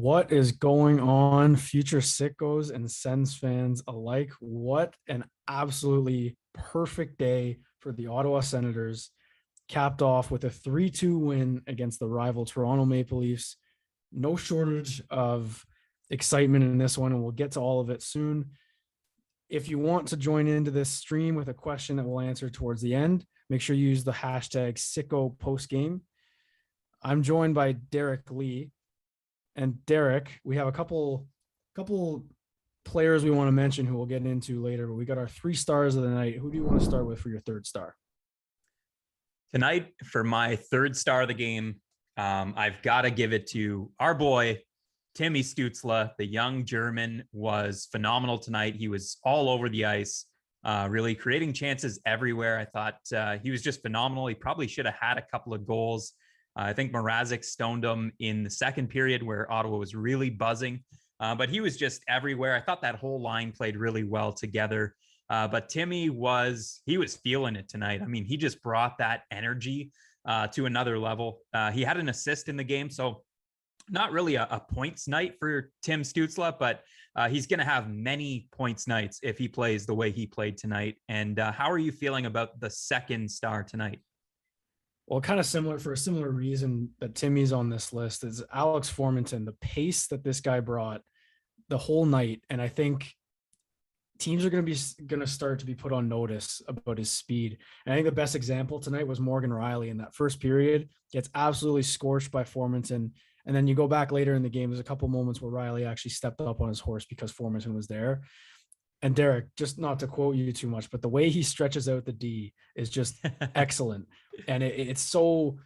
What is going on, future Sickos and Sens fans alike? What an absolutely perfect day for the Ottawa Senators, capped off with a 3-2 win against the rival Toronto Maple Leafs. No shortage of excitement in this one, and we'll get to all of it soon. If you want to join into this stream with a question that we'll answer towards the end, make sure you use the hashtag Sicko postgame. I'm joined by Derek Lee. And Derek, we have a couple players we want to mention who we'll get into later, but we got our 3 stars of the night. Who do you want to start with for your 3rd star? Tonight, for my 3rd star of the game, I've got to give it to our boy, Timmy Stützle. The young German was phenomenal tonight. He was all over the ice, really creating chances everywhere. I thought he was just phenomenal. He probably should have had a couple of goals. I think Mrazek stoned him in the second period where Ottawa was really buzzing, but he was just everywhere. I thought that whole line played really well together. But Timmy was feeling it tonight. I mean, he just brought that energy to another level. He had an assist in the game, so not really a points night for Tim Stützle, but he's going to have many points nights if he plays the way he played tonight. And how are you feeling about the 2nd star tonight? Well, kind of similar for a similar reason that Timmy's on this list is Alex Formenton, the pace that this guy brought the whole night. And I think teams are going to start to be put on notice about his speed. And I think the best example tonight was Morgan Riley in that first period, gets absolutely scorched by Formenton. And then you go back later in the game, there's a couple moments where Riley actually stepped up on his horse because Formenton was there. And Derek, just not to quote you too much, but the way he stretches out the D is just excellent. And it's so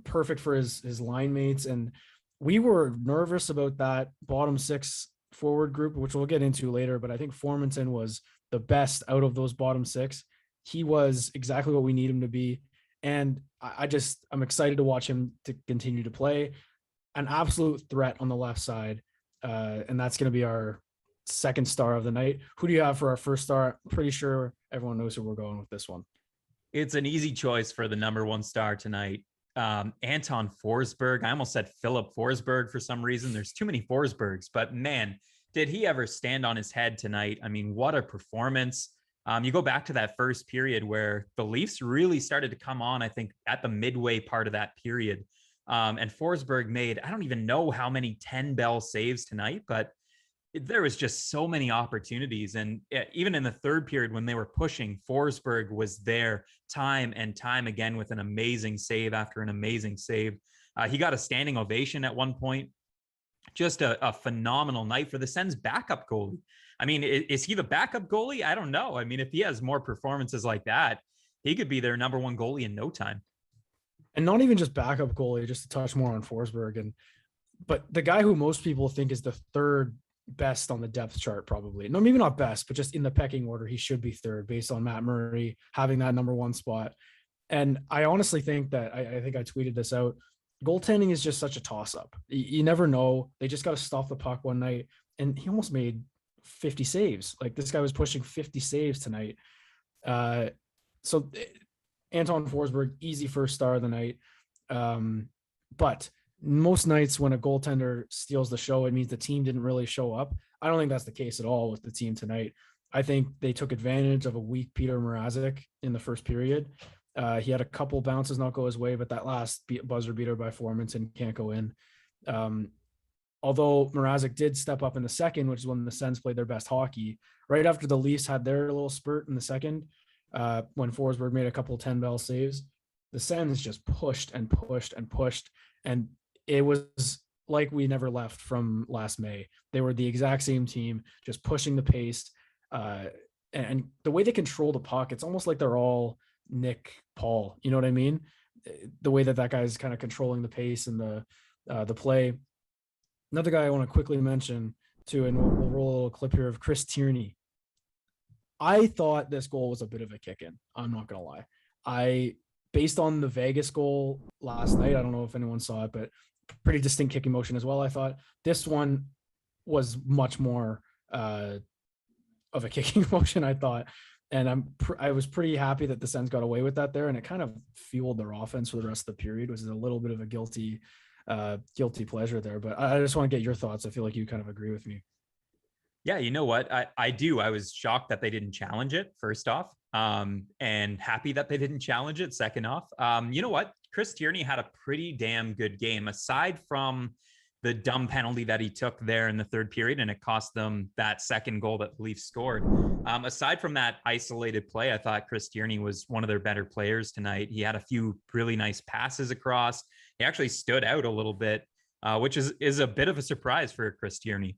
perfect for his line mates. And we were nervous about that bottom 6 forward group, which we'll get into later. But I think Formenton was the best out of those bottom 6. He was exactly what we need him to be. And I'm excited to watch him to continue to play. An absolute threat on the left side. And that's going to be our 2nd star of the night. Who do you have for our 1st star? I'm pretty sure everyone knows who we're going with this one. It's an easy choice for the number 1 star tonight. Anton Forsberg. I almost said Philip Forsberg for some reason. There's too many Forsbergs, but man, did he ever stand on his head tonight? I mean, what a performance. You go back to that first period where the Leafs really started to come on, I think, at the midway part of that period. And Forsberg made, I don't even know how many 10-bell saves tonight, but there was just so many opportunities. And even in the 3rd period, when they were pushing, Forsberg was there time and time again with an amazing save after an amazing save. He got a standing ovation at one point. Just a phenomenal night for the Sens backup goalie. I mean, is he the backup goalie? I don't know. I mean, if he has more performances like that, he could be their number 1 goalie in no time. And not even just backup goalie, just to touch more on Forsberg. But the guy who most people think is the 3rd best on the depth chart, probably. No, maybe not best, but just in the pecking order, he should be 3rd based on Matt Murray having that number 1 spot. And I honestly think that I think I tweeted this out. Goaltending is just such a toss-up. You never know. They just got to stop the puck one night, and he almost made 50 saves. Like, this guy was pushing 50 saves tonight. So Anton Forsberg, easy 1st star of the night. But most nights when a goaltender steals the show, it means the team didn't really show up. I don't think that's the case at all with the team tonight. I think they took advantage of a weak Peter Mrazek in the first period. He had a couple bounces not go his way, but that last buzzer beater by Formenton can't go in. Although Mrazek did step up in the second, which is when the Sens played their best hockey. Right after the Leafs had their little spurt in the second, when Forsberg made a couple 10-bell saves, the Sens just pushed and pushed and pushed. And it was like we never left from last May. They were the exact same team, just pushing the pace. And the way they control the puck, it's almost like they're all Nick Paul. You know what I mean? The way that guy's kind of controlling the pace and the play. Another guy I want to quickly mention too, and we'll roll a little clip here of Chris Tierney. I thought this goal was a bit of a kick-in. I'm not going to lie. Based on the Vegas goal last night, I don't know if anyone saw it, but pretty distinct kicking motion as well. I thought this one was much more of a kicking motion, I thought. And I was pretty happy that the Sens got away with that there, and it kind of fueled their offense for the rest of the period, which is a little bit of a guilty guilty pleasure there. But I just want to get your thoughts. I feel like you kind of agree with me. Yeah, you know what? I do. I was shocked that they didn't challenge it, first off, and happy that they didn't challenge it, second off. You know what? Chris Tierney had a pretty damn good game, aside from the dumb penalty that he took there in the third period, and it cost them that second goal that the Leafs scored. Aside from that isolated play, I thought Chris Tierney was one of their better players tonight. He had a few really nice passes across. He actually stood out a little bit, which is a bit of a surprise for Chris Tierney.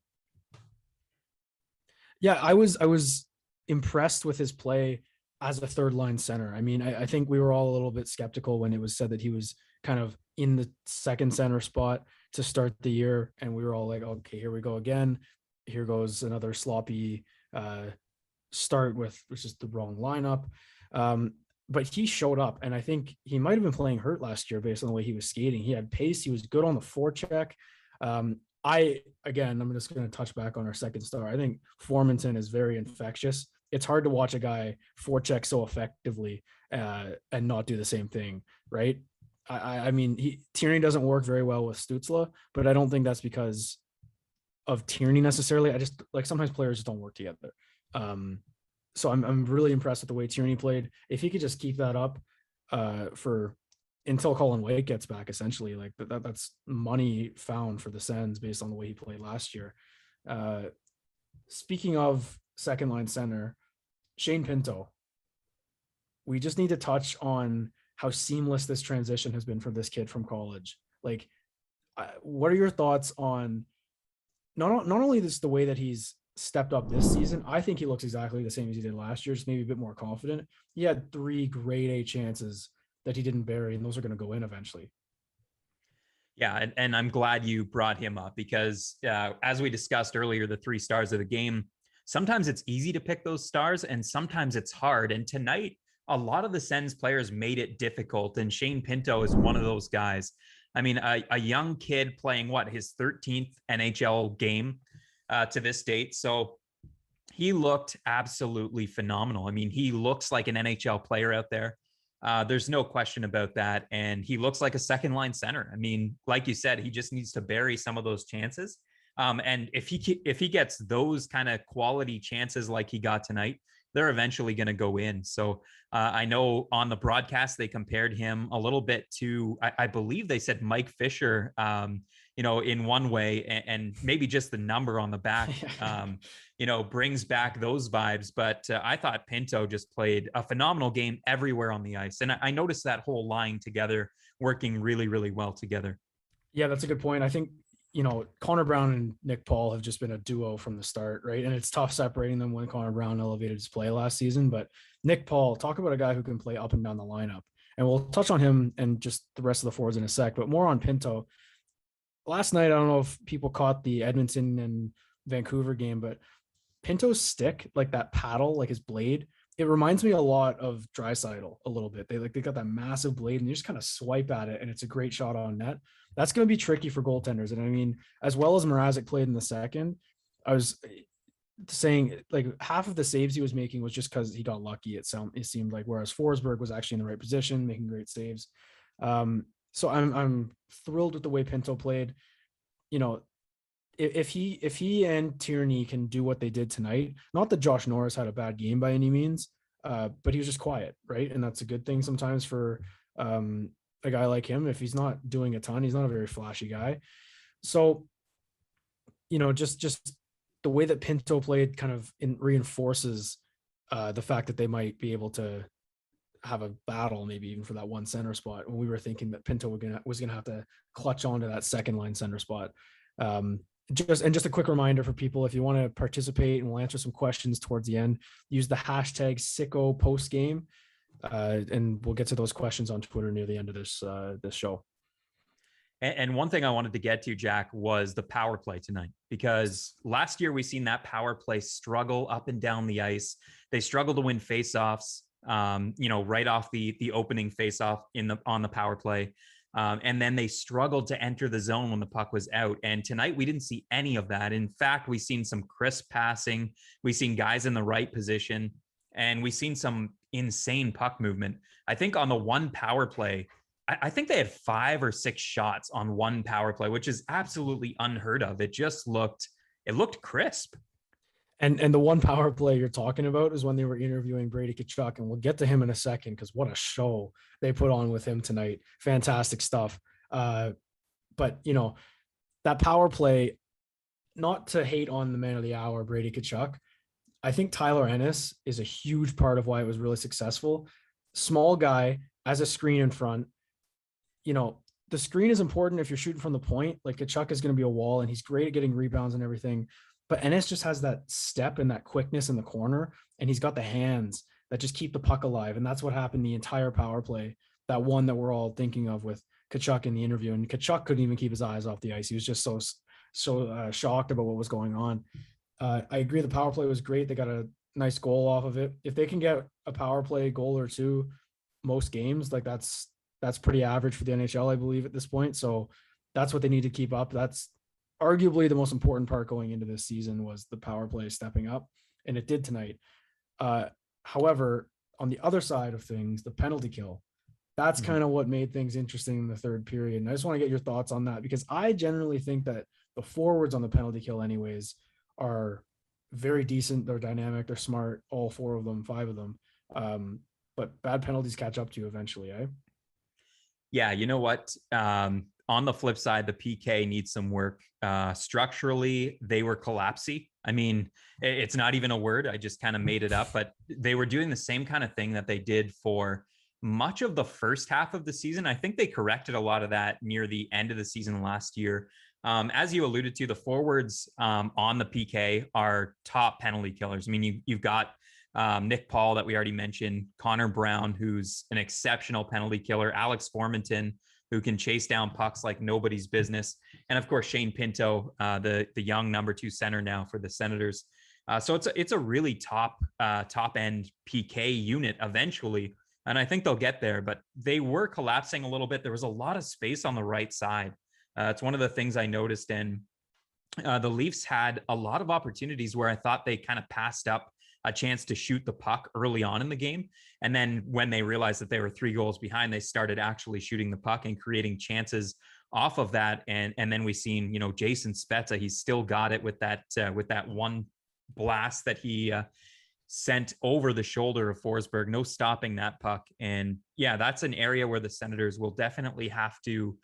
Yeah, I was impressed with his play as a third line center. I mean, I think we were all a little bit skeptical when it was said that he was kind of in the second center spot to start the year, and we were all like, okay, here we go again. Here goes another sloppy start with which is the wrong lineup. But he showed up, and I think he might have been playing hurt last year based on the way he was skating. He had pace. He was good on the forecheck. I'm just going to touch back on our second star. I think Formanton is very infectious. It's hard to watch a guy forecheck so effectively and not do the same thing, right? I mean, Tierney doesn't work very well with Stützle, but I don't think that's because of Tierney necessarily. I just like sometimes players just don't work together. So I'm really impressed with the way Tierney played. If he could just keep that up for until Colin White gets back, essentially, like that's money found for the Sens based on the way he played last year. Speaking of second line center, Shane Pinto, we just need to touch on how seamless this transition has been for this kid from college. Like, what are your thoughts on not only this the way that he's stepped up this season? I think he looks exactly the same as he did last year, just maybe a bit more confident. He had 3 grade A chances that he didn't bury, and those are going to go in eventually. Yeah, and I'm glad you brought him up because as we discussed earlier, the 3 stars of the game, sometimes it's easy to pick those stars and sometimes it's hard. And tonight, a lot of the Sens players made it difficult, and Shane Pinto is one of those guys. I mean, a young kid playing his 13th NHL game to this date. So he looked absolutely phenomenal. I mean, he looks like an NHL player out there. There's no question about that. And he looks like a second line center. I mean, like you said, he just needs to bury some of those chances. And if he gets those kind of quality chances like he got tonight, they're eventually going to go in. So I know on the broadcast, they compared him a little bit to, I believe they said Mike Fisher, in one way, and maybe just the number on the back, brings back those vibes. But I thought Pinto just played a phenomenal game everywhere on the ice. And I noticed that whole line together working really, really well together. Yeah, that's a good point. I think, Connor Brown and Nick Paul have just been a duo from the start, right? And it's tough separating them when Connor Brown elevated his play last season. But Nick Paul, talk about a guy who can play up and down the lineup. And we'll touch on him and just the rest of the forwards in a sec, but more on Pinto. Last night, I don't know if people caught the Edmonton and Vancouver game, but Pinto's stick, like that paddle, like his blade, it reminds me a lot of Draisaitl a little bit. They got that massive blade and you just kind of swipe at it and it's a great shot on net. That's going to be tricky for goaltenders. And I mean, as well as Mrazek played in the second, I was saying like half of the saves he was making was just because he got lucky. It seemed like, whereas Forsberg was actually in the right position, making great saves. So I'm thrilled with the way Pinto played. If he and Tierney can do what they did tonight, not that Josh Norris had a bad game by any means, but he was just quiet, right? And that's a good thing sometimes for a guy like him. If he's not doing a ton, he's not a very flashy guy. So, just the way that Pinto played kind of reinforces the fact that they might be able to have a battle, maybe even for that one center spot, when we were thinking that Pinto was gonna have to clutch onto that second line center spot. Just a quick reminder for people, if you want to participate, and we'll answer some questions towards the end, use the hashtag Sicko post game, and we'll get to those questions on Twitter near the end of this show. And one thing I wanted to get to, Jack, was the power play tonight, because last year we seen that power play struggle up and down the ice. They struggled to win faceoffs, right off the opening faceoff on the power play. And then they struggled to enter the zone when the puck was out. And tonight we didn't see any of that. In fact, we seen some crisp passing. We seen guys in the right position, and we seen some insane puck movement. I think on the one power play, I think they had 5 or 6 shots on one power play, which is absolutely unheard of. It looked crisp. And the one power play you're talking about is when they were interviewing Brady Tkachuk, and we'll get to him in a second because what a show they put on with him tonight. Fantastic stuff. But that power play, not to hate on the man of the hour, Brady Tkachuk, I think Tyler Ennis is a huge part of why it was really successful. Small guy as a screen in front. The screen is important if you're shooting from the point. Like Tkachuk is going to be a wall, and he's great at getting rebounds and everything. But Ennis just has that step and that quickness in the corner, and he's got the hands that just keep the puck alive. And that's what happened the entire power play. That one that we're all thinking of with Tkachuk in the interview, and Tkachuk couldn't even keep his eyes off the ice. He was just so shocked about what was going on. I agree. The power play was great. They got a nice goal off of it. If they can get a power play goal or two most games, like that's pretty average for the NHL, I believe, at this point. So that's what they need to keep up. That's arguably the most important part going into this season, was the power play stepping up, and it did tonight. However, on the other side of things, the penalty kill, that's kind of what made things interesting in the third period. And I just want to get your thoughts on that, because I generally think that the forwards on the penalty kill anyways are very decent. They're dynamic. They're smart. All 4 of them, 5 of them. But bad penalties catch up to you eventually, eh? Yeah, you know what? On the flip side, the PK needs some work. Structurally, they were collapsy. I mean, it's not even a word. I just kind of made it up, but they were doing the same kind of thing that they did for much of the first half of the season. I think they corrected a lot of that near the end of the season last year. As you alluded to, the forwards on the PK are top penalty killers. I mean, you've got Nick Paul that we already mentioned, Connor Brown, who's an exceptional penalty killer, Alex Formenton, who can chase down pucks like nobody's business, and of course Shane Pinto, the young number 2 center now for the Senators. So it's a really top end PK unit eventually, and I think they'll get there. But they were collapsing a little bit. There was a lot of space on the right side. It's one of the things I noticed, and the Leafs had a lot of opportunities where I thought they kind of passed up a chance to shoot the puck early on in the game. And then when they realized that they were 3 goals behind, they started actually shooting the puck and creating chances off of that. And then we seen, Jason Spezza, he's still got it with that one blast that he sent over the shoulder of Forsberg, no stopping that puck. And yeah, that's an area where the Senators will definitely have to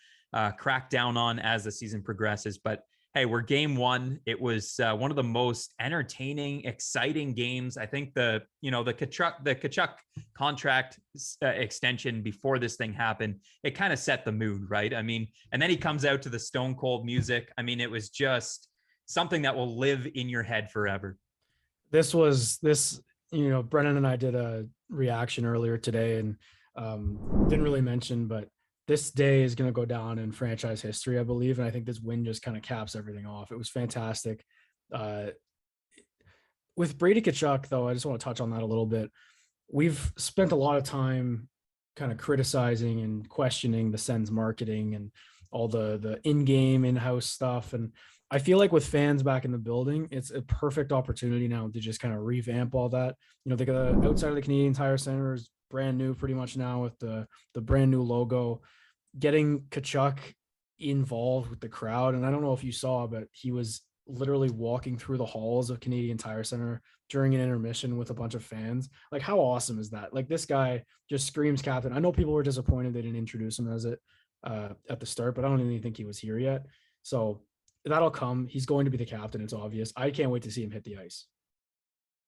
crack down on as the season progresses. But hey, we're game 1. It was one of the most entertaining, exciting games. I think the Tkachuk contract extension before this thing happened, it kind of set the mood, right? I mean, and then he comes out to the Stone Cold music. I mean, it was just something that will live in your head forever. Brennan and I did a reaction earlier today, and didn't really mention, but this day is going to go down in franchise history, I believe. And I think this win just kind of caps everything off. It was fantastic. With Brady Tkachuk, though, I just want to touch on that a little bit. We've spent a lot of time kind of criticizing and questioning the Sens marketing and all the in-game, in-house stuff. And I feel like with fans back in the building, it's a perfect opportunity now to just kind of revamp all that. They got outside of the Canadian Tire Center is brand new pretty much now with the brand new logo. Getting Tkachuk involved with the crowd. And I don't know if you saw, but he was literally walking through the halls of Canadian Tire Center during an intermission with a bunch of fans. Like, how awesome is that? Like, this guy just screams captain. I know people were disappointed they didn't introduce him as it at the start, but I don't even think he was here yet. So that'll come. He's going to be the captain. It's obvious. I can't wait to see him hit the ice.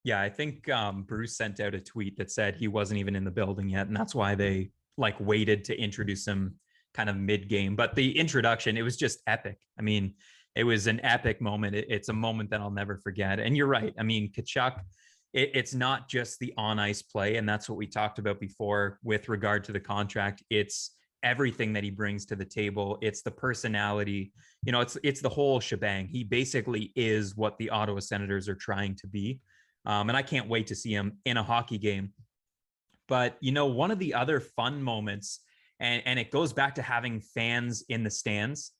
Yeah, I think Bruce sent out a tweet that said he wasn't even in the building yet, and that's why they waited to introduce him kind of mid-game. But the introduction, it was just epic. I mean, it was an epic moment. It's a moment that I'll never forget. And you're right. I mean, Tkachuk, it's not just the on-ice play, and that's what we talked about before with regard to the contract. It's everything that he brings to the table. It's the personality. It's the whole shebang. He basically is what the Ottawa Senators are trying to be. And I can't wait to see him in a hockey game. But, one of the other fun moments, and it goes back to having fans in the stands.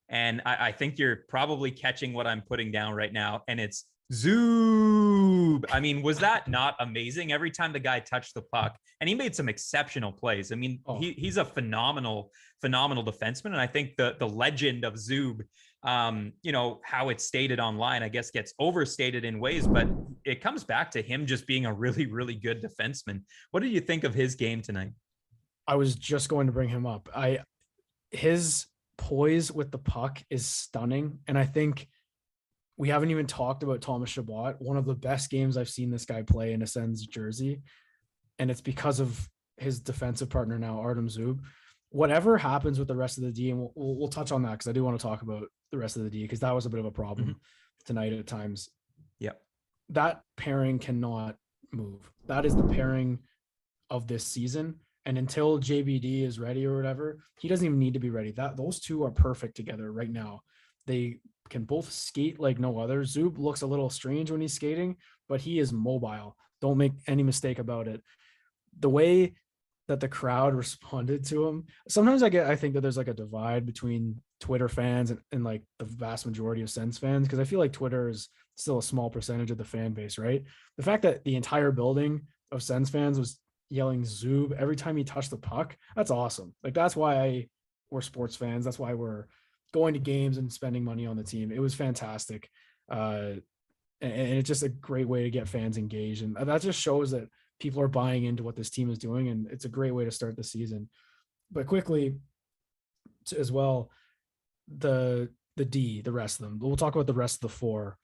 And I think you're probably catching what I'm putting down right now. And it's Zoob. I mean, was that not amazing? Every time the guy touched the puck, and he made some exceptional plays. I mean, Oh, he's a phenomenal defenseman, and I think the legend of Zoob, how it's stated online, I guess gets overstated in ways, but it comes back to him just being a really, really good defenseman. What did you think of his game tonight? I was just going to bring him up. His poise with the puck is stunning, and I think we haven't even talked about Thomas Chabot, one of the best games I've seen this guy play in a Sens jersey, and it's because of his defensive partner now, Artem Zub. Whatever happens with the rest of the D, and we'll touch on that because I do want to talk about the rest of the D because that was a bit of a problem tonight at times. Yep. That pairing cannot move. That is the pairing of this season. And until JBD is ready or whatever, he doesn't even need to be ready. Those two are perfect together right now. They can both skate like no other. Zub looks a little strange when he's skating, but he is mobile. Don't make any mistake about it. The way that the crowd responded to him, sometimes I think that there's like a divide between Twitter fans and like the vast majority of Sens fans, because I feel like Twitter is still a small percentage of the fan base, right? The fact that the entire building of Sens fans was yelling Zub every time he touched the puck, that's awesome. Like that's why we're sports fans. That's why we're going to games and spending money on the team. It was fantastic. And it's just a great way to get fans engaged. And that just shows that people are buying into what this team is doing. And it's a great way to start the season. But quickly as well, the rest of them, we'll talk about the rest of the four.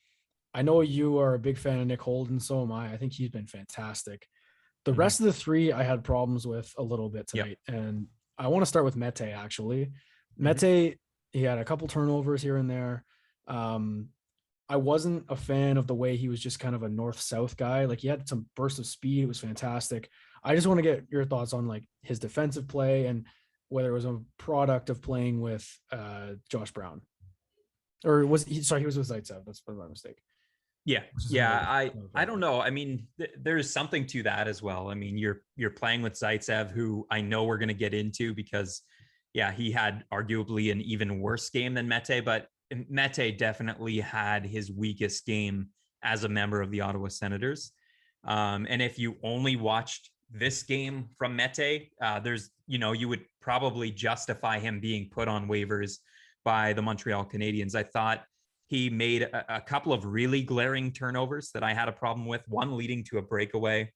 I know you are a big fan of Nick Holden. So am I. I think he's been fantastic. The rest of the three I had problems with a little bit tonight. Yep. And I want to start with Mete, actually. Mete, he had a couple turnovers here and there. I wasn't a fan of the way he was just kind of a north-south guy. Like he had some bursts of speed. It was fantastic. I just want to get your thoughts on like his defensive play and whether it was a product of playing with Josh Brown. Or was he, sorry, he was with Zaitsev. That's my mistake. Yeah. I don't know. I mean, there's something to that as well. I mean, you're playing with Zaitsev, who I know we're going to get into because, yeah, he had arguably an even worse game than Mete, but Mete definitely had his weakest game as a member of the Ottawa Senators. And if you only watched this game from Mete, you would probably justify him being put on waivers by the Montreal Canadiens. I thought he made a couple of really glaring turnovers that I had a problem with, one leading to a breakaway,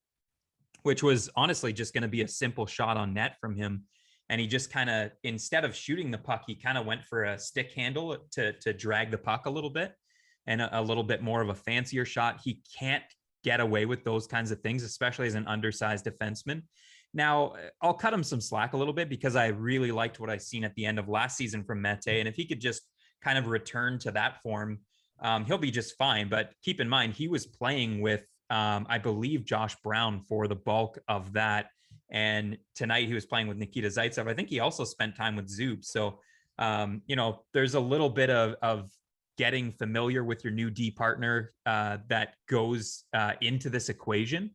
which was honestly just going to be a simple shot on net from him. And he just kind of, instead of shooting the puck, he kind of went for a stick handle to drag the puck a little bit and a little bit more of a fancier shot. He can't get away with those kinds of things, especially as an undersized defenseman. Now, I'll cut him some slack a little bit because I really liked what I seen at the end of last season from Mete. And if he could just kind of return to that form, he'll be just fine. But keep in mind, he was playing with, I believe, Josh Brown for the bulk of that. And tonight he was playing with Nikita Zaitsev. I think he also spent time with Zub. So, there's a little bit of getting familiar with your new D partner that goes into this equation.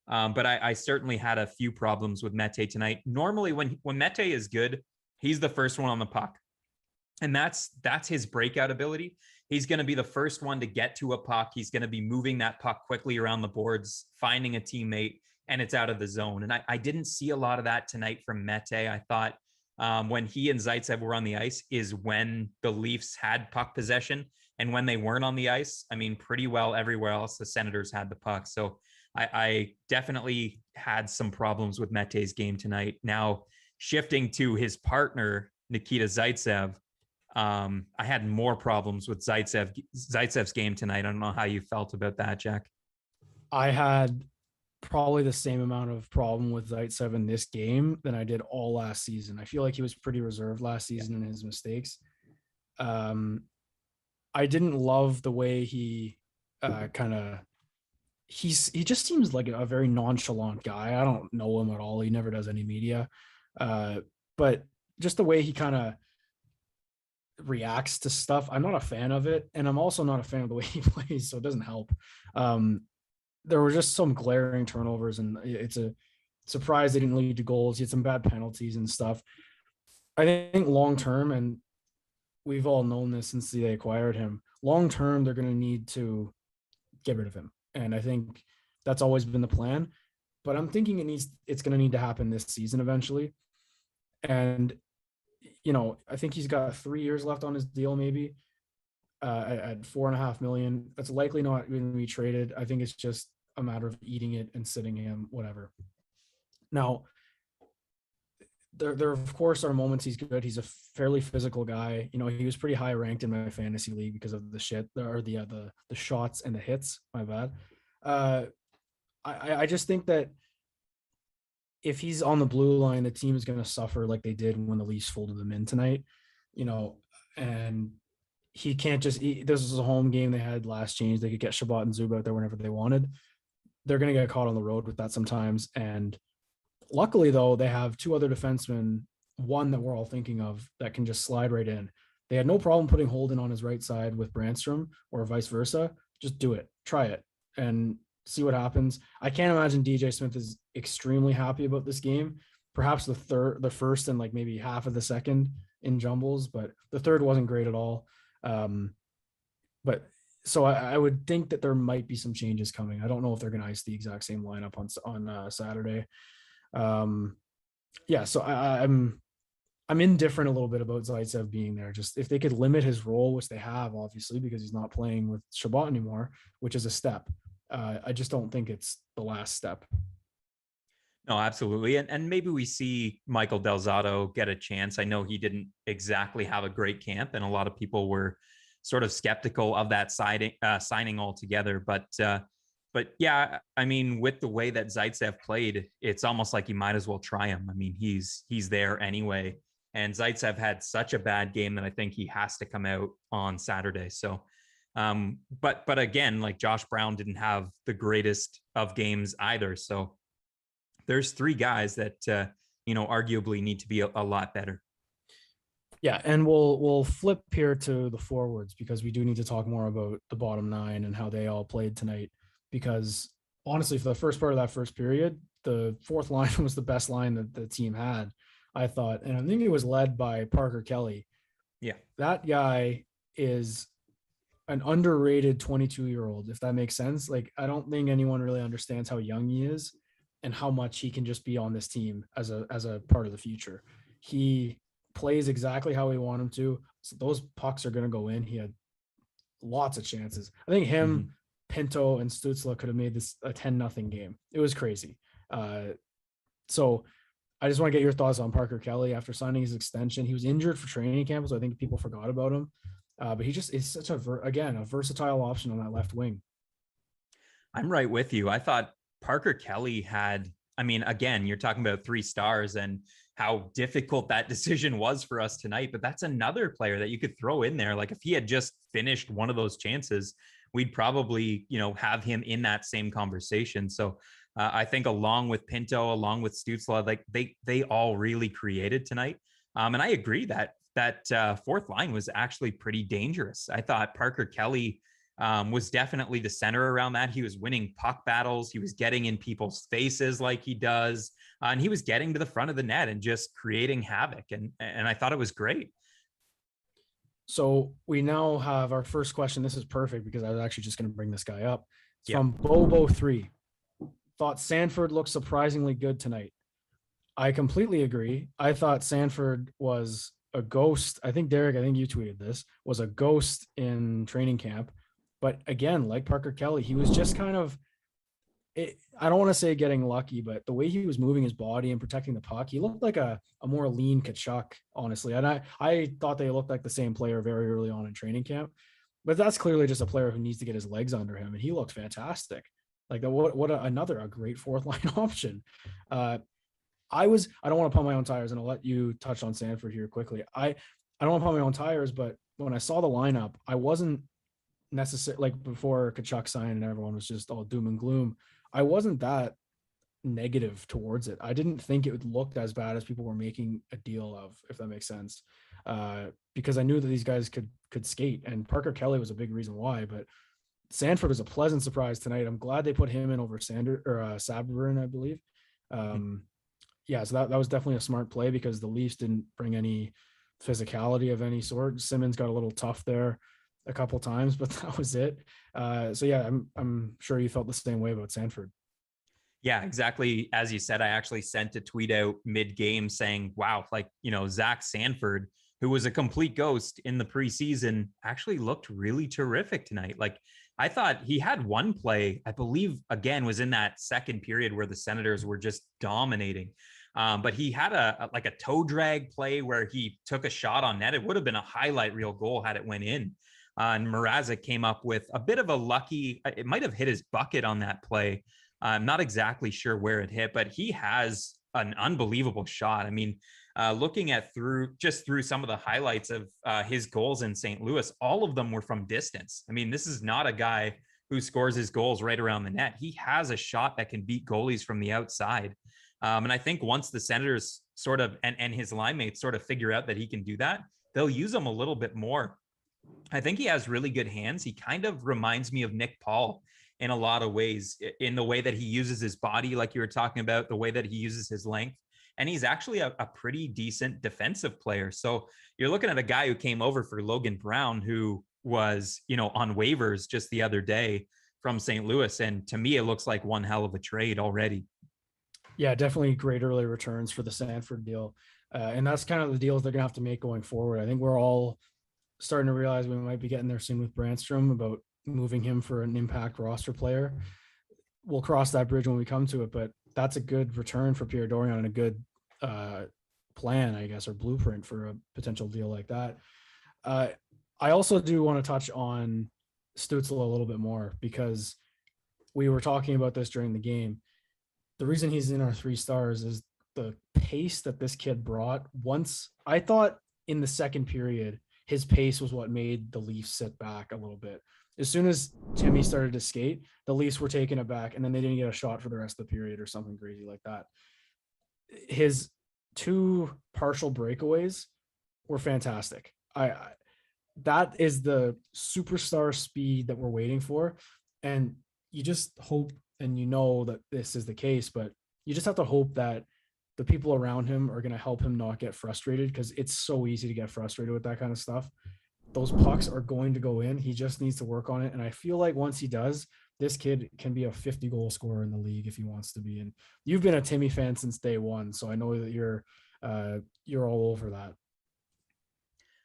But I certainly had a few problems with Mete tonight. Normally when Mete is good, he's the first one on the puck. And that's his breakout ability. He's going to be the first one to get to a puck. He's going to be moving that puck quickly around the boards, finding a teammate, and it's out of the zone. And I didn't see a lot of that tonight from Mete. I thought when he and Zaitsev were on the ice is when the Leafs had puck possession. And when they weren't on the ice, I mean, pretty well everywhere else, the Senators had the puck. So I definitely had some problems with Mete's game tonight. Now, shifting to his partner, Nikita Zaitsev, I had more problems with Zaitsev's game tonight. I don't know how you felt about that, Jack. I had probably the same amount of problem with Zaitsev in this game than I did all last season. I feel like he was pretty reserved last season in his mistakes. I didn't love the way he he just seems like a very nonchalant guy. I don't know him at all. He never does any media. But just the way he kind of reacts to stuff, I'm not a fan of it. And I'm also not a fan of the way he plays, so it doesn't help. There were just some glaring turnovers, and it's a surprise they didn't lead to goals. He had some bad penalties and stuff. I think long-term, and we've all known this since they acquired him, long-term, they're going to need to get rid of him. And I think that's always been the plan. But I'm thinking it's going to need to happen this season eventually. And I think he's got 3 years left on his deal, maybe at $4.5 million. That's likely not going to be traded. I think it's just a matter of eating it and sitting him, whatever. Now, there of course are moments he's good. He's a fairly physical guy. He was pretty high ranked in my fantasy league because of the shit or the shots and the hits. My bad. I just think that if he's on the blue line, the team is going to suffer like they did when the Leafs folded them in tonight. And he can't just. This was a home game they had last change. They could get Shabbat and Zub out there whenever they wanted. They're going to get caught on the road with that sometimes. And luckily, though, they have two other defensemen, one that we're all thinking of that can just slide right in. They had no problem putting Holden on his right side with Brandstrom or vice versa. Just do it. Try it and see what happens. I can't imagine DJ Smith is extremely happy about this game. Perhaps the first and like maybe half of the second in jumbles, but the third wasn't great at all. But so I would think that there might be some changes coming. I don't know if they're going to ice the exact same lineup on Saturday. So I'm indifferent a little bit about Zaitsev being there. Just if they could limit his role, which they have, obviously, because he's not playing with Shabbat anymore, which is a step. I just don't think it's the last step. No, absolutely. And maybe we see Michael Del Zotto get a chance. I know he didn't exactly have a great camp, and a lot of people were sort of skeptical of that signing altogether. But yeah, I mean, with the way that Zaitsev played, it's almost like you might as well try him. I mean, he's there anyway. And Zaitsev had such a bad game that I think he has to come out on Saturday. So, but again, like Josh Brown didn't have the greatest of games either. So there's three guys that, arguably need to be a lot better. Yeah, and we'll flip here to the forwards because we do need to talk more about the bottom nine and how they all played tonight. Because honestly, for the first part of that first period, the fourth line was the best line that the team had, I thought. And I think it was led by Parker Kelly. Yeah. That guy is an underrated 22-year-old, if that makes sense. Like, I don't think anyone really understands how young he is and how much he can just be on this team as a part of the future. He plays exactly how we want him to. So those pucks are going to go in. He had lots of chances. I think him, Pinto, and Stützle could have made this a 10-0 game. It was crazy. So I just want to get your thoughts on Parker Kelly after signing his extension. He was injured for training camp, so I think people forgot about him. But he just is such a versatile option on that left wing. I'm right with you. I thought Parker Kelly had, I mean, again, you're talking about 3 stars and how difficult that decision was for us tonight, but that's another player that you could throw in there. Like if he had just finished one of those chances, we'd probably, have him in that same conversation. So I think along with Pinto, along with Stützle, like they all really created tonight. And I agree that fourth line was actually pretty dangerous. I thought Parker Kelly was definitely the center around that. He was winning puck battles. He was getting in people's faces like he does. And he was getting to the front of the net and just creating havoc. And I thought it was great. So we now have our first question. This is perfect because I was actually just going to bring this guy up. It's from Bobo3. Thought Sanford looked surprisingly good tonight. I completely agree. I thought Sanford was a ghost. Derek, I think you tweeted this, was a ghost in training camp. But again, like Parker Kelly, he was just kind of, I don't want to say getting lucky, but the way he was moving his body and protecting the puck, he looked like a more lean Kachuk, honestly. And I thought they looked like the same player very early on in training camp. But that's clearly just a player who needs to get his legs under him. And he looked fantastic. Like another great fourth line option. I don't want to pump my own tires, and I'll let you touch on Sanford here quickly. I don't want to pump my own tires, but when I saw the lineup, I wasn't necessarily like before Kachuk signed and everyone was just all doom and gloom. I wasn't that negative towards it. I didn't think it would look as bad as people were making a deal of, if that makes sense. Because I knew that these guys could skate, and Parker Kelly was a big reason why, but Sanford was a pleasant surprise tonight. I'm glad they put him in over Sabourin, I believe. So that was definitely a smart play because the Leafs didn't bring any physicality of any sort. Simmons got a little tough there. a couple times, but that was it. So yeah, I'm sure you felt the same way about Sanford. Yeah, exactly. As you said, I actually sent a tweet out mid game saying, wow, like, Zach Sanford, who was a complete ghost in the preseason, actually looked really terrific tonight. Like, I thought he had one play, I believe, again, was in that second period where the Senators were just dominating. But he had a toe drag play where he took a shot on net. It would have been a highlight reel goal had it went in. And Mrazek came up with a bit of a lucky, it might have hit his bucket on that play. I'm not exactly sure where it hit, but he has an unbelievable shot. I mean, looking at through some of the highlights of his goals in St. Louis, all of them were from distance. I mean, this is not a guy who scores his goals right around the net. He has a shot that can beat goalies from the outside. And I think once the Senators sort of and his line mates sort of figure out that he can do that, they'll use him a little bit more. I think he has really good hands. He kind of reminds me of Nick Paul in a lot of ways, in the way that he uses his body, like you were talking about, the way that he uses his length. And he's actually a pretty decent defensive player. So you're looking at a guy who came over for Logan Brown, who was, on waivers just the other day from St. Louis. And to me, it looks like one hell of a trade already. Yeah, definitely great early returns for the Sanford deal. And that's kind of the deals they're going to have to make going forward. I think we're all starting to realize we might be getting there soon with Brandstrom about moving him for an impact roster player. We'll cross that bridge when we come to it, but that's a good return for Pierre Dorion and a good plan, I guess, or blueprint for a potential deal like that. I also do want to touch on Stützle a little bit more because we were talking about this during the game. The reason he's in our 3 stars is the pace that this kid brought. Once I thought in the second period, his pace was what made the Leafs sit back a little bit. As soon as Timmy started to skate, the Leafs were taken aback, and then they didn't get a shot for the rest of the period or something crazy like that. His 2 partial breakaways were fantastic. That is the superstar speed that we're waiting for. And you just hope, and that this is the case, but you just have to hope that the people around him are going to help him not get frustrated, because it's so easy to get frustrated with that kind of stuff. Those pucks are going to go in. He just needs to work on it. And I feel like once he does, this kid can be a 50 goal scorer in the league if he wants to be. And you've been a Timmy fan since day one, so I know that you're all over that.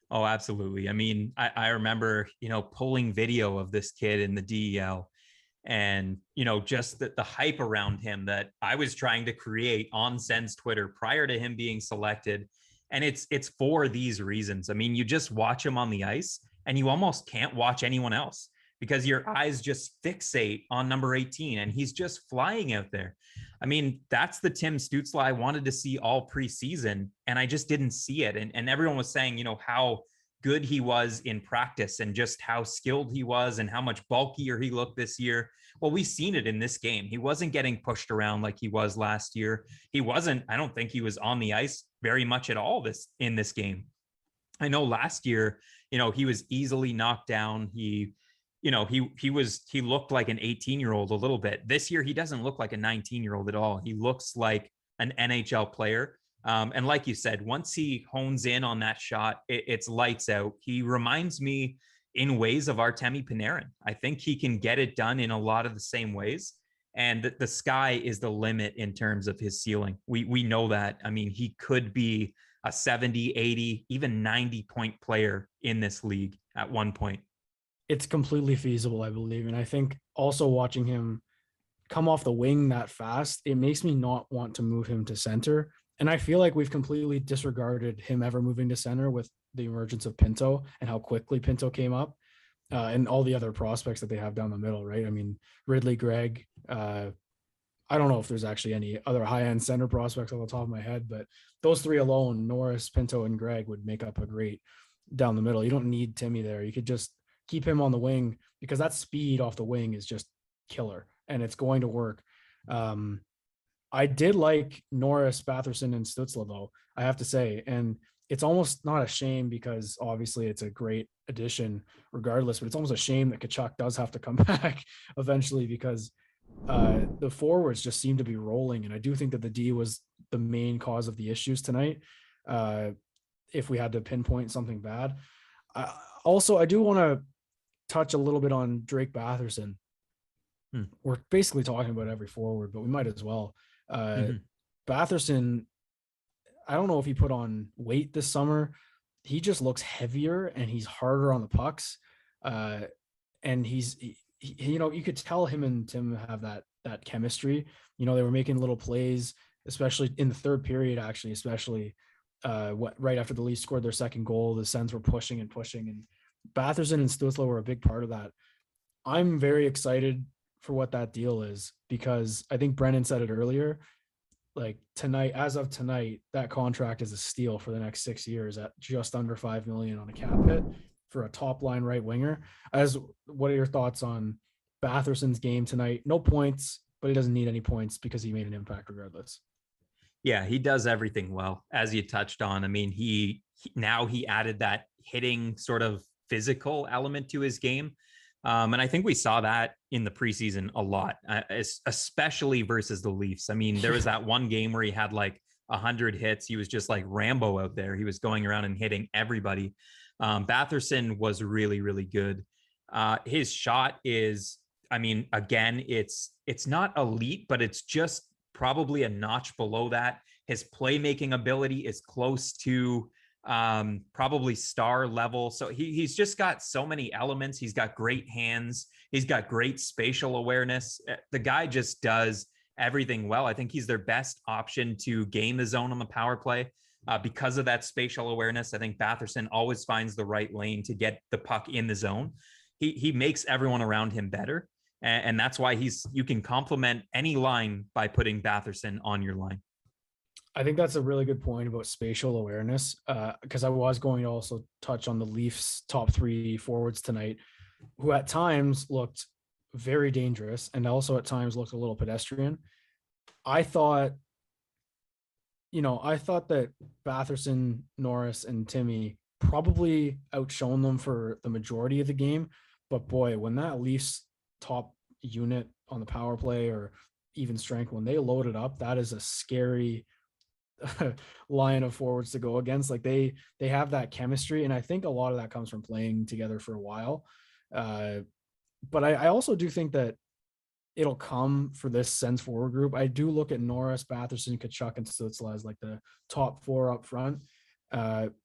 Oh, absolutely. I mean, I remember, pulling video of this kid in the DEL and, just the hype around him that I was trying to create on Sens Twitter prior to him being selected. And it's for these reasons. I mean, you just watch him on the ice and you almost can't watch anyone else because your eyes just fixate on number 18 and he's just flying out there. I mean, that's the Tim Stützle I wanted to see all preseason, and I just didn't see it. And everyone was saying, how good he was in practice and just how skilled he was and how much bulkier he looked this year. Well, we've seen it in this game. He wasn't getting pushed around like he was last year. I don't think he was on the ice very much at all in this game. I know last year, he was easily knocked down. He looked like an 18-year-old a little bit. This year, he doesn't look like a 19-year-old at all. He looks like an NHL player. And like you said, once he hones in on that shot, it's lights out. He reminds me in ways of Artemi Panarin. I think he can get it done in a lot of the same ways. And the sky is the limit in terms of his ceiling. We know that. I mean, he could be a 70, 80, even 90 point player in this league at one point. It's completely feasible, I believe. And I think also watching him come off the wing that fast, it makes me not want to move him to center. And I feel like we've completely disregarded him ever moving to center with the emergence of Pinto and how quickly Pinto came up, and all the other prospects that they have down the middle, right? I mean, Ridley, Gregg, I don't know if there's actually any other high-end center prospects on the top of my head, but those 3 alone, Norris, Pinto, and Gregg, would make up a great down the middle. You don't need Timmy there. You could just keep him on the wing because that speed off the wing is just killer and it's going to work. I did like Norris, Batherson, and Stützle, though, I have to say. And it's almost not a shame because obviously it's a great addition regardless, but it's almost a shame that Tkachuk does have to come back eventually because the forwards just seem to be rolling. And I do think that the D was the main cause of the issues tonight. If we had to pinpoint something bad. I do want to touch a little bit on Drake Batherson. We're basically talking about every forward, but we might as well. Batherson, I don't know if he put on weight this summer. He just looks heavier and he's harder on the pucks. And you know, you could tell him and Tim have that chemistry. You know, they were making little plays, especially in the third period, actually, especially right after the Leafs scored their second goal. The Sens were pushing, and Batherson and Stützle were a big part of that. I'm very excited for what that deal is, because I think Brennan said it earlier. Like tonight, as of tonight, that contract is a steal for the next 6 years at just under $5 million on a cap hit for a top line right winger. What are your thoughts on Batherson's game tonight? No points, but he doesn't need any points because he made an impact regardless. Yeah, he does everything well, as you touched on. I mean, he added that hitting sort of physical element to his game. And I think we saw that in the preseason a lot, especially versus the Leafs. I mean, there was that one game where he had like 100 hits. He was just like Rambo out there. He was going around and hitting everybody. Batherson was really, really good. His shot is, I mean, again, it's not elite, but it's just probably a notch below that. His playmaking ability is close to probably star level. So he's just got so many elements. He's got great hands. He's got great spatial awareness. The guy just does everything well. I think he's their best option to gain the zone on the power play because of that spatial awareness. I think Batherson always finds the right lane to get the puck in the zone. He makes everyone around him better. And that's why you can complement any line by putting Batherson on your line. I think that's a really good point about spatial awareness, because I was going to also touch on the Leafs' top 3 forwards tonight, who at times looked very dangerous and also at times looked a little pedestrian. I thought that Batherson, Norris, and Timmy probably outshone them for the majority of the game. But boy, when that Leafs top unit on the power play or even strength, when they load it up, that is a scary line of forwards to go against. Like they have that chemistry, and I think a lot of that comes from playing together for a while. But I also do think that it'll come for this Sens forward group. I do look at Norris, Batherson, Tkachuk, and Stützle as like the top 4 up front.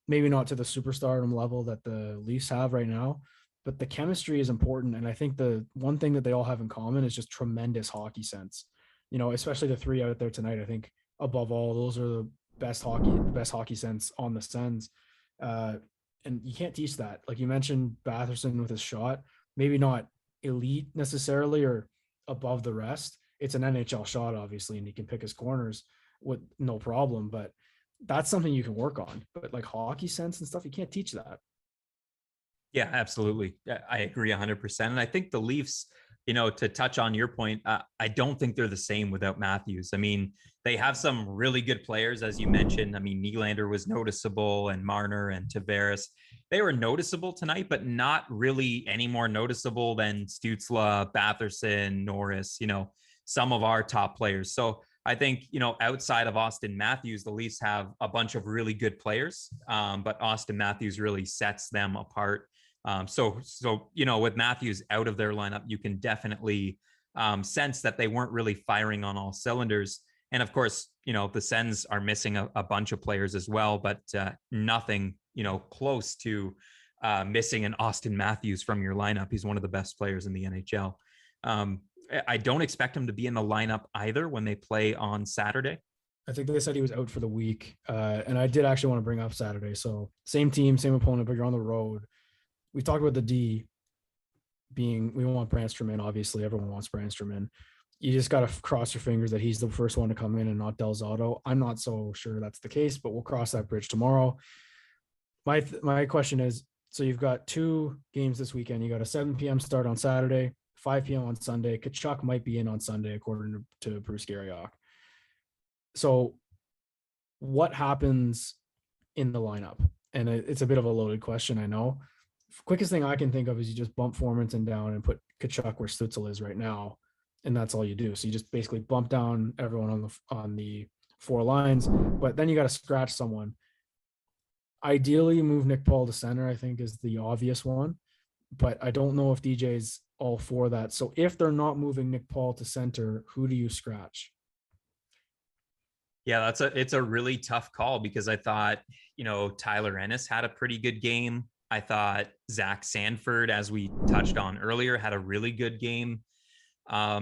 Maybe not to the superstardom level that the Leafs have right now, but the chemistry is important. And I think the one thing that they all have in common is just tremendous hockey sense. You know, especially the 3 out there tonight. I think above all, those are the best hockey sense on the Sens. And you can't teach that. Like you mentioned, Batherson with his shot, maybe not elite necessarily or above the rest. It's an NHL shot, obviously, and he can pick his corners with no problem, but that's something you can work on. But like hockey sense and stuff, you can't teach that. Yeah, absolutely. I agree 100%. And I think the Leafs, you know, to touch on your point, I don't think they're the same without Matthews. I mean, they have some really good players, as you mentioned. I mean, Nylander was noticeable, and Marner and Tavares. They were noticeable tonight, but not really any more noticeable than Stützle, Batherson, Norris, you know, some of our top players. So I think, you know, outside of Austin Matthews, the Leafs have a bunch of really good players, but Austin Matthews really sets them apart. So, you know, with Matthews out of their lineup, you can definitely sense that they weren't really firing on all cylinders. And of course, you know, the Sens are missing a bunch of players as well, but nothing, you know, close to missing an Austin Matthews from your lineup. He's one of the best players in the NHL. I don't expect him to be in the lineup either when they play on Saturday. I think they said he was out for the week. And I did actually want to bring up Saturday. So same team, same opponent, but you're on the road. We talked about the D being, we want Brandstrom in, obviously everyone wants Brandstrom in. You just got to cross your fingers that he's the first one to come in and not Del Zotto. I'm not so sure that's the case, but we'll cross that bridge tomorrow. My question is, so you've got 2 games this weekend. You got a 7 p.m. start on Saturday, 5 p.m. on Sunday. Tkachuk might be in on Sunday, according to Bruce Garriock. So what happens in the lineup? And it's a bit of a loaded question, I know. Quickest thing I can think of is you just bump Formanton down and put Tkachuk where Stützle is right now, and that's all you do. So you just basically bump down everyone on the 4 lines, but then you got to scratch someone. Ideally, move Nick Paul to center, I think, is the obvious one. but I don't know if DJ's all for that. So if they're not moving Nick Paul to center, who do you scratch? Yeah, it's a really tough call because I thought, Tyler Ennis had a pretty good game. I thought Zach Sanford, as we touched on earlier, had a really good game.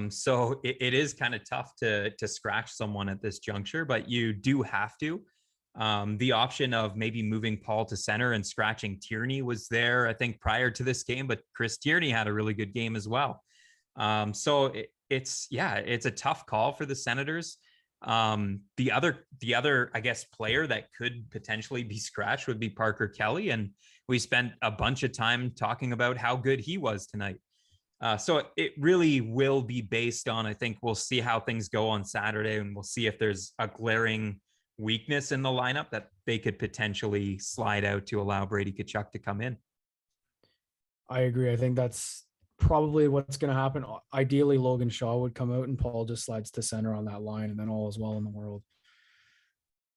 So it is kind of tough to scratch someone at this juncture, but you do have to. The option of maybe moving Paul to center and scratching Tierney was there, I think, prior to this game, but Chris Tierney had a really good game as well. So it's a tough call for the Senators. The other, I guess, player that could potentially be scratched would be Parker Kelly, and we spent a bunch of time talking about how good he was tonight. So it really will be based on, I think we'll see how things go on Saturday, and we'll see if there's a glaring weakness in the lineup that they could potentially slide out to allow Brady Tkachuk to come in. I agree. I think that's probably what's going to happen. Ideally, Logan Shaw would come out and Paul just slides to center on that line, and then all is well in the world.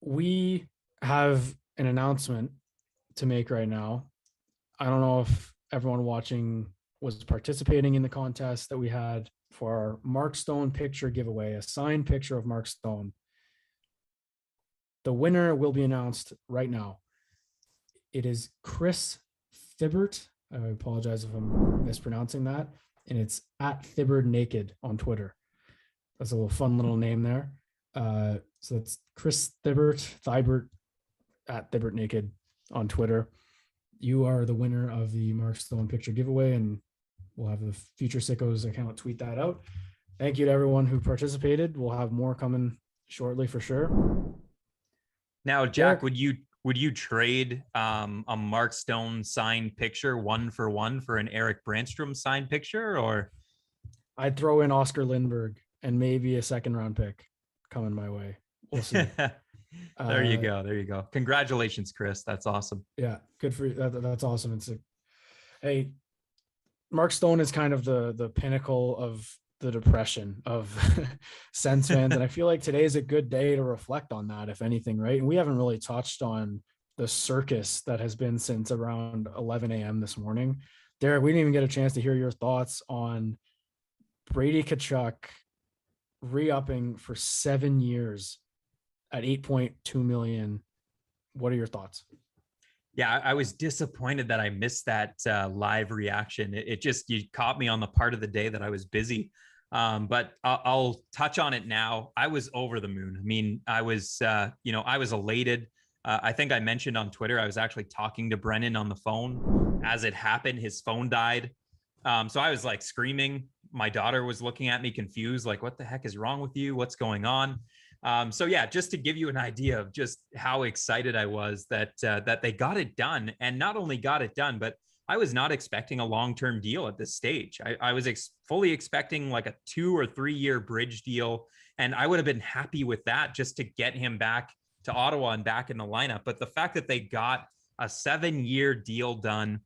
We have an announcement to make right now. I don't know if everyone watching was participating in the contest that we had for our Mark Stone picture giveaway, a signed picture of Mark Stone. The winner will be announced right now. It is Chris Thibbert. I apologize if I'm mispronouncing that. And it's at Thibbert Naked on Twitter. That's a little fun little name there. So that's Chris Thibert at Thibbert Naked on Twitter. You are the winner of the Mark Stone picture giveaway, and we'll have the future Sickos account tweet that out. Thank you to everyone who participated. We'll have more coming shortly for sure. Now, Jack, would you trade a Mark Stone signed picture 1-for-1 for an Eric Brandstrom signed picture, or? I'd throw in Oscar Lindbergh and maybe a second round pick coming my way. We'll see. There you go. Congratulations, Chris. That's awesome. Yeah, good for you. That's awesome. Hey, Mark Stone is kind of the pinnacle of the depression of Sens fans. And I feel like today is a good day to reflect on that, if anything, right? And we haven't really touched on the circus that has been since around 11 a.m. this morning. Derek, we didn't even get a chance to hear your thoughts on Brady Tkachuk re-upping for 7 years at $8.2 million. What are your thoughts? Yeah, I was disappointed that I missed that live reaction. You caught me on the part of the day that I was busy. But I'll touch on it now. I was over the moon. I mean, I was elated. I think I mentioned on Twitter, I was actually talking to Brennan on the phone as it happened. His phone died. So I was like screaming. My daughter was looking at me confused, like, what the heck is wrong with you? What's going on? So yeah, just to give you an idea of just how excited I was that they got it done, and not only got it done, but I was not expecting a long-term deal at this stage. I was fully expecting like a 2 or 3 year bridge deal, and I would have been happy with that just to get him back to Ottawa and back in the lineup. But the fact that they got a 7-year deal done,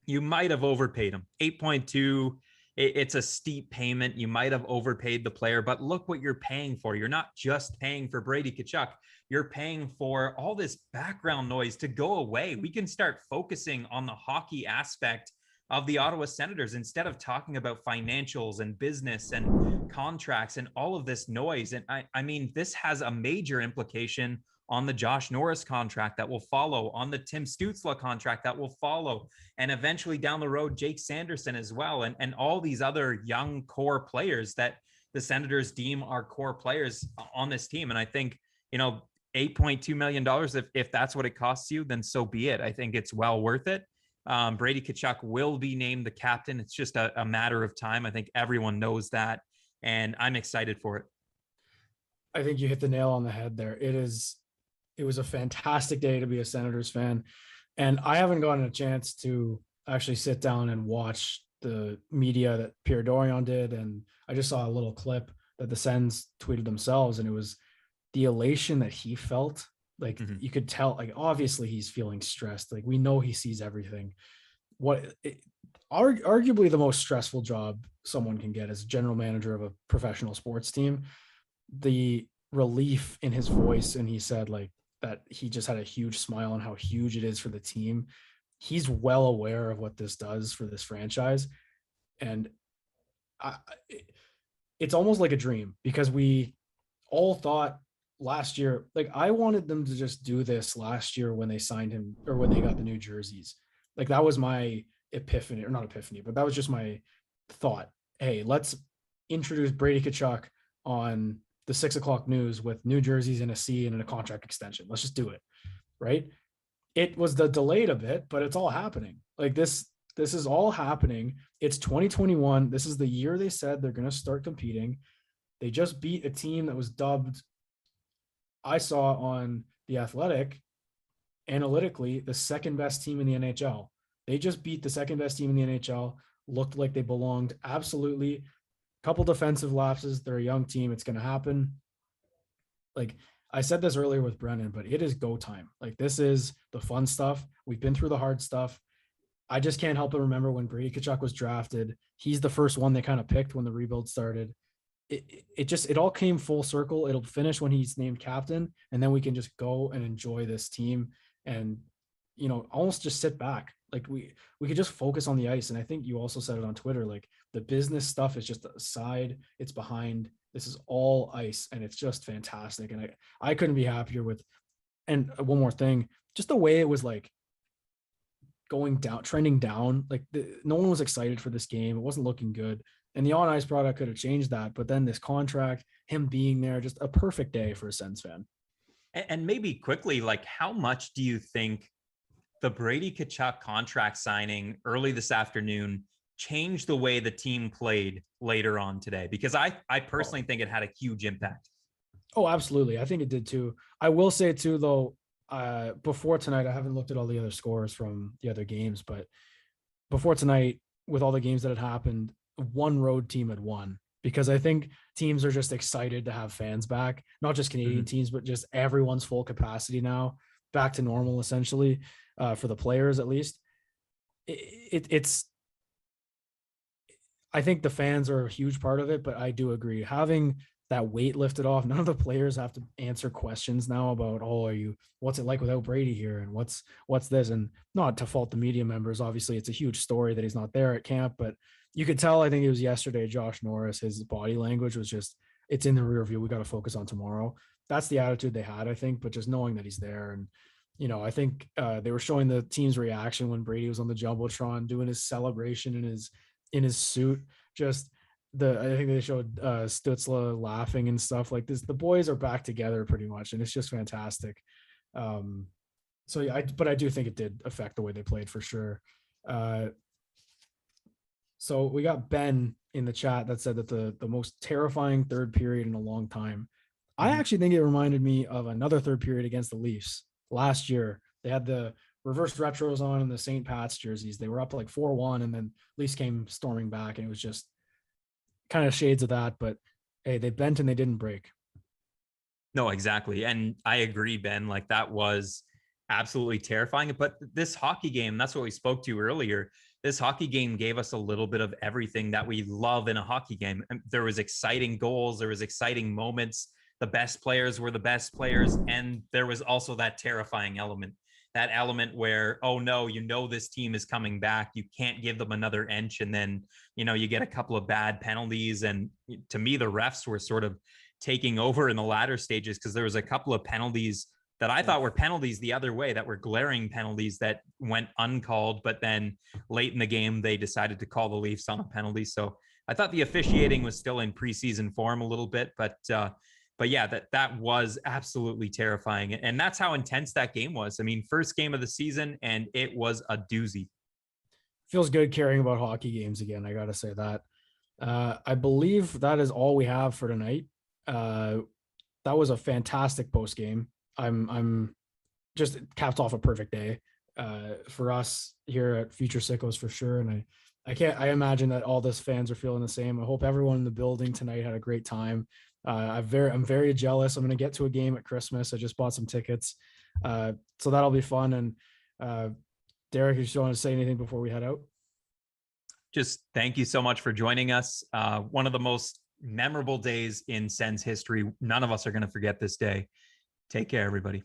you might have overpaid him. 8.2. It's a steep payment. You might have overpaid the player, but look what you're paying for. You're not just paying for Brady Tkachuk. You're paying for all this background noise to go away. We can start focusing on the hockey aspect of the Ottawa Senators instead of talking about financials and business and contracts and all of this noise. And I mean, this has a major implication on the Josh Norris contract that will follow, on the Tim Stützle contract that will follow, and eventually down the road, Jake Sanderson as well, and all these other young core players that the Senators deem are core players on this team. And I think, $8.2 million, if that's what it costs you, then so be it. I think it's well worth it. Brady Tkachuk will be named the captain. It's just a matter of time. I think everyone knows that, and I'm excited for it. I think you hit the nail on the head there. It was a fantastic day to be a Senators fan. And I haven't gotten a chance to actually sit down and watch the media that Pierre Dorion did. And I just saw a little clip that the Sens tweeted themselves, and it was the elation that he felt. Like you could tell, like, obviously he's feeling stressed. Like, we know he sees everything. Arguably the most stressful job someone can get as general manager of a professional sports team. The relief in his voice, and he said like that he just had a huge smile on how huge it is for the team. he's well aware of what this does for this franchise. And I, it's almost like a dream because we all thought last year, like I wanted them to just do this last year when they signed him or when they got the new jerseys. Like that was my epiphany, or not epiphany, but that was just my thought. Hey, let's introduce Brady Tkachuk on the 6 o'clock news with new jerseys and a C and a contract extension. Let's just do it. Right. It was the delayed a bit, but it's all happening. Like this is all happening. It's 2021. This is the year they said they're going to start competing. They just beat a team that was dubbed, I saw on The Athletic, analytically, the second best team in the NHL. They just beat the second best team in the NHL, looked like they belonged. Absolutely. Couple defensive lapses. They're a young team. It's going to happen. Like I said this earlier with Brennan, but it is go time. Like this is the fun stuff. We've been through the hard stuff. I just can't help but remember when Brady Tkachuk was drafted. He's the first one they kind of picked when the rebuild started. It all came full circle. It'll finish when he's named captain, and then we can just go and enjoy this team and almost just sit back. Like we could just focus on the ice. And I think you also said it on Twitter, like the business stuff is just aside, it's behind. This is all ice, and it's just fantastic. And I couldn't be happier with. And one more thing, just the way it was like going down, trending down. Like no one was excited for this game. It wasn't looking good. And the on ice product could have changed that. But then this contract, him being there, just a perfect day for a Sens fan. And maybe quickly, like how much do you think the Brady Tkachuk contract signing early this afternoon changed the way the team played later on today? Because I personally think it had a huge impact. Oh, absolutely. I think it did too. I will say too, though, before tonight, I haven't looked at all the other scores from the other games, but before tonight, with all the games that had happened, one road team had won, because I think teams are just excited to have fans back, not just Canadian teams, but just everyone's full capacity now, back to normal, essentially, for the players, at least. It's, I think the fans are a huge part of it, but I do agree having that weight lifted off. None of the players have to answer questions now about, what's it like without Brady here? And what's this? And not to fault the media members. Obviously it's a huge story that he's not there at camp, but you could tell, I think it was yesterday, Josh Norris, his body language was just, it's in the rear view. We got to focus on tomorrow. That's the attitude they had, I think, but just knowing that he's there. And, I think they were showing the team's reaction when Brady was on the Jumbotron doing his celebration in his suit. Just, I think they showed Stützle laughing and stuff like this. The boys are back together pretty much, and it's just fantastic. So yeah, but I do think it did affect the way they played for sure. So we got Ben in the chat that said that the most terrifying third period in a long time. I actually think it reminded me of another third period against the Leafs last year. They had the reverse retros on and the St. Pat's jerseys. They were up like 4-1, and then Leafs came storming back, and it was just kind of shades of that. But hey, they bent and they didn't break. No, exactly. And I agree, Ben, like that was absolutely terrifying. But this hockey game, that's what we spoke to earlier. This hockey game gave us a little bit of everything that we love in a hockey game. There was exciting goals. There was exciting moments. The best players were the best players. And there was also that terrifying element, that element where, oh no, this team is coming back. You can't give them another inch. And then, you get a couple of bad penalties. And to me, the refs were sort of taking over in the latter stages, because there was a couple of penalties that I thought were penalties the other way, that were glaring penalties that went uncalled. But then late in the game, they decided to call the Leafs on a penalty. So I thought the officiating was still in preseason form a little bit, but yeah, that was absolutely terrifying. And that's how intense that game was. I mean, first game of the season, and it was a doozy. Feels good caring about hockey games again. I got to say that. I believe that is all we have for tonight. That was a fantastic post game. I'm just capped off a perfect day for us here at Future Sickos for sure. And I imagine that all this fans are feeling the same. I hope everyone in the building tonight had a great time. I'm very jealous. I'm going to get to a game at Christmas. I just bought some tickets. So that'll be fun. And Derek, if you want to say anything before we head out. Just thank you so much for joining us. One of the most memorable days in Sens history. None of us are going to forget this day. Take care, everybody.